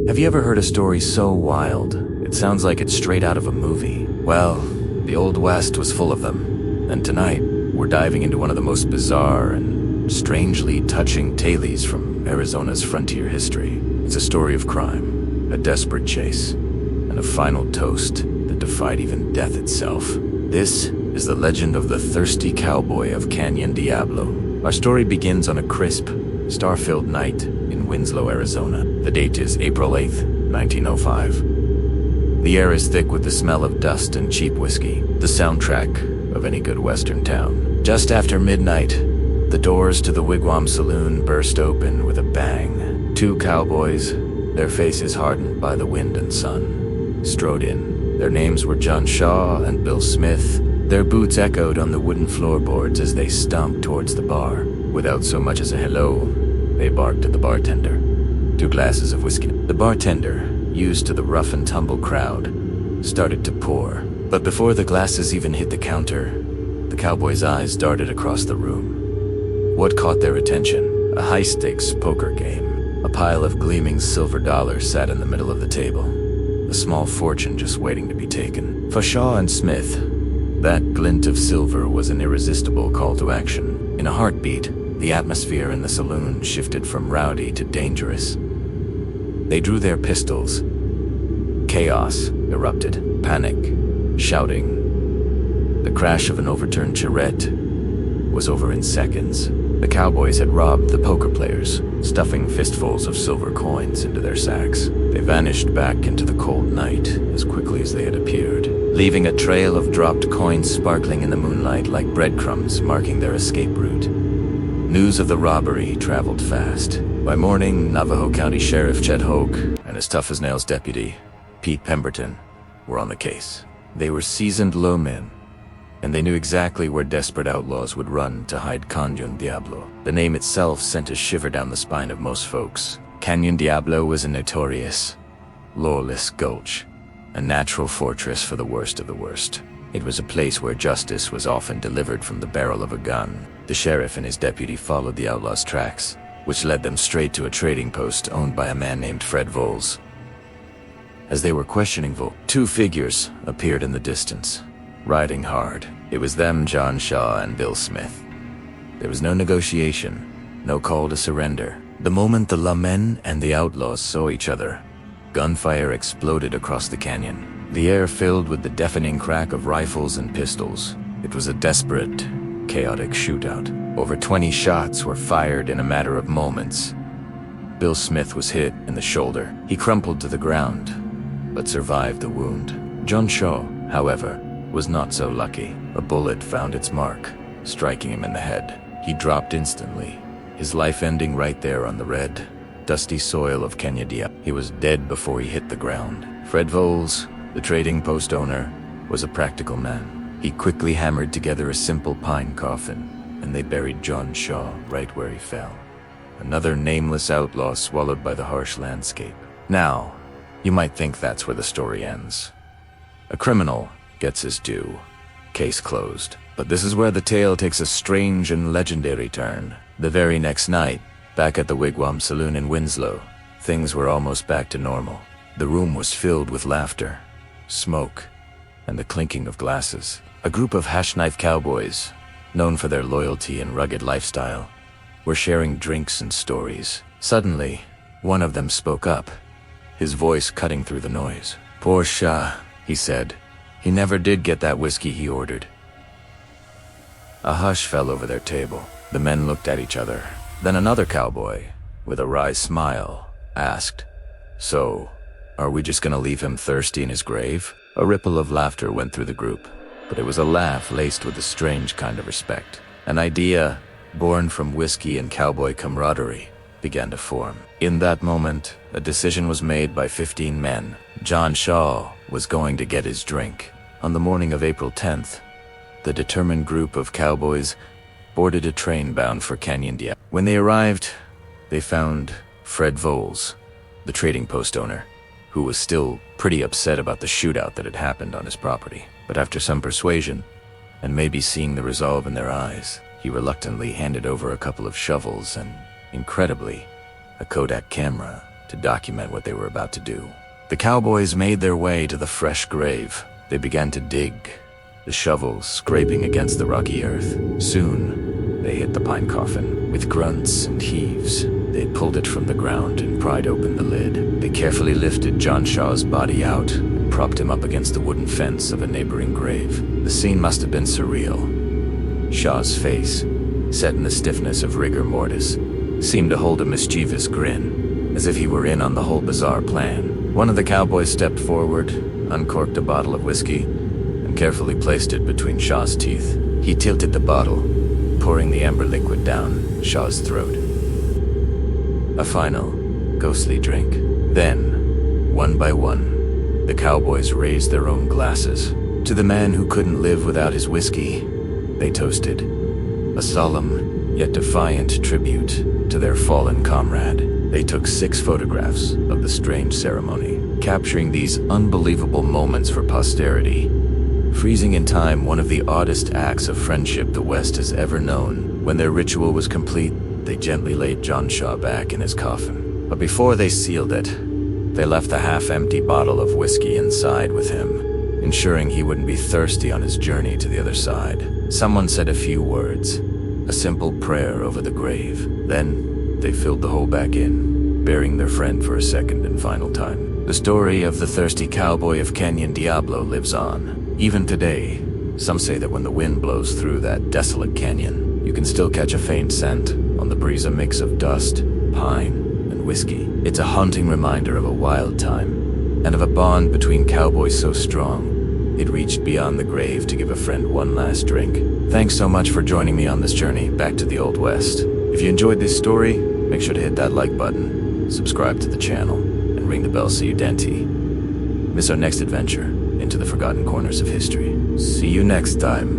Have you ever heard a story so wild, it sounds like it's straight out of a movie? Well, the Old West was full of them. And tonight, we're diving into one of the most bizarre and strangely touching tales from Arizona's frontier history. It's a story of crime, a desperate chase, and a final toast that defied even death itself. This is the legend of the thirsty cowboy of Canyon Diablo. Our story begins on a crisp, star-filled night in Winslow, Arizona. The date is April 8th, 1905. The air is thick with the smell of dust and cheap whiskey, the soundtrack of any good western town. Just after midnight, the doors to the Wigwam Saloon burst open with a bang. Two cowboys, their faces hardened by the wind and sun, strode in. Their names were John Shaw and Bill Smith. Their boots echoed on the wooden floorboards as they stomped towards the bar. Without so much as a hello, they barked at the bartender. 2 glasses of whiskey. The bartender, used to the rough and tumble crowd, started to pour. But before the glasses even hit the counter, the cowboy's eyes darted across the room. What caught their attention? A high-stakes poker game. A pile of gleaming silver dollars sat in the middle of the table, a small fortune just waiting to be taken. For Shaw and Smith, that glint of silver was an irresistible call to action. In a heartbeat, the atmosphere in the saloon shifted from rowdy to dangerous. They drew their pistols. Chaos erupted. Panic, shouting. The crash of an overturned charrette was over in seconds. The cowboys had robbed the poker players, stuffing fistfuls of silver coins into their sacks. They vanished back into the cold night as quickly as they had appeared, leaving a trail of dropped coins sparkling in the moonlight like breadcrumbs marking their escape route. News of the robbery traveled fast. By morning, Navajo County Sheriff Chet Hoke and his tough-as-nails deputy, Pete Pemberton, were on the case. They were seasoned lawmen, and they knew exactly where desperate outlaws would run to hide Canyon Diablo. The name itself sent a shiver down the spine of most folks. Canyon Diablo was a notorious, lawless gulch, a natural fortress for the worst of the worst. It was a place where justice was often delivered from the barrel of a gun. The sheriff and his deputy followed the outlaws' tracks, which led them straight to a trading post owned by a man named Fred Voles. As they were questioning Voles, 2 figures appeared in the distance, riding hard. It was them, John Shaw and Bill Smith. There was no negotiation, no call to surrender. The moment the lawmen and the outlaws saw each other, gunfire exploded across the canyon. The air filled with the deafening crack of rifles and pistols. It was a desperate, chaotic shootout. Over 20 shots were fired in a matter of moments. Bill Smith was hit in the shoulder. He crumpled to the ground, but survived the wound. John Shaw, however, was not so lucky. A bullet found its mark, striking him in the head. He dropped instantly, his life ending right there on the red, dusty soil of Canyon Diablo. He was dead before he hit the ground. Fred Voles, the trading post owner, was a practical man. He quickly hammered together a simple pine coffin, and they buried John Shaw right where he fell. Another nameless outlaw swallowed by the harsh landscape. Now, you might think that's where the story ends. A criminal gets his due. Case closed. But this is where the tale takes a strange and legendary turn. The very next night, back at the Wigwam Saloon in Winslow, things were almost back to normal. The room was filled with laughter, smoke, and the clinking of glasses. A group of hash-knife cowboys, known for their loyalty and rugged lifestyle, were sharing drinks and stories. Suddenly, one of them spoke up, his voice cutting through the noise. "Poor Shah," he said. "He never did get that whiskey he ordered." A hush fell over their table. The men looked at each other. Then another cowboy, with a wry smile, asked, "So, are we just gonna leave him thirsty in his grave?" A ripple of laughter went through the group, but it was a laugh laced with a strange kind of respect. An idea, born from whiskey and cowboy camaraderie, began to form. In that moment, a decision was made by 15 men. John Shaw was going to get his drink. On the morning of April 10th, the determined group of cowboys boarded a train bound for Canyon Diablo. When they arrived, they found Fred Voles, the trading post owner, who was still pretty upset about the shootout that had happened on his property. But after some persuasion, and maybe seeing the resolve in their eyes, he reluctantly handed over a couple of shovels and, incredibly, a Kodak camera. to document what they were about to do. The cowboys made their way to the fresh grave. They began to dig, the shovels scraping against the rocky earth. Soon, they hit the pine coffin. With grunts and heaves, they pulled it from the ground and pried open the lid. They carefully lifted John Shaw's body out and propped him up against the wooden fence of a neighboring grave. The scene must have been surreal. Shaw's face, set in the stiffness of rigor mortis, seemed to hold a mischievous grin, as if he were in on the whole bizarre plan. One of the cowboys stepped forward, uncorked a bottle of whiskey, and carefully placed it between Shaw's teeth. He tilted the bottle, pouring the amber liquid down Shaw's throat. A final, ghostly drink. Then, one by one, the cowboys raised their own glasses. To the man who couldn't live without his whiskey, they toasted. A solemn, yet defiant tribute to their fallen comrade. They took 6 photographs of the strange ceremony, capturing these unbelievable moments for posterity, freezing in time one of the oddest acts of friendship the West has ever known. When their ritual was complete, they gently laid John Shaw back in his coffin. But before they sealed it, they left the half-empty bottle of whiskey inside with him, ensuring he wouldn't be thirsty on his journey to the other side. Someone said a few words, a simple prayer over the grave. Then, they filled the hole back in, burying their friend for a second and final time. The story of the thirsty cowboy of Canyon Diablo lives on. Even today, some say that when the wind blows through that desolate canyon, you can still catch a faint scent on the breeze, a mix of dust, pine, and whiskey. It's a haunting reminder of a wild time, and of a bond between cowboys so strong, it reached beyond the grave to give a friend one last drink. Thanks so much for joining me on this journey back to the Old West. If you enjoyed this story, make sure to hit that like button, subscribe to the channel, and ring the bell so you don't miss our next adventure into the forgotten corners of history. See you next time.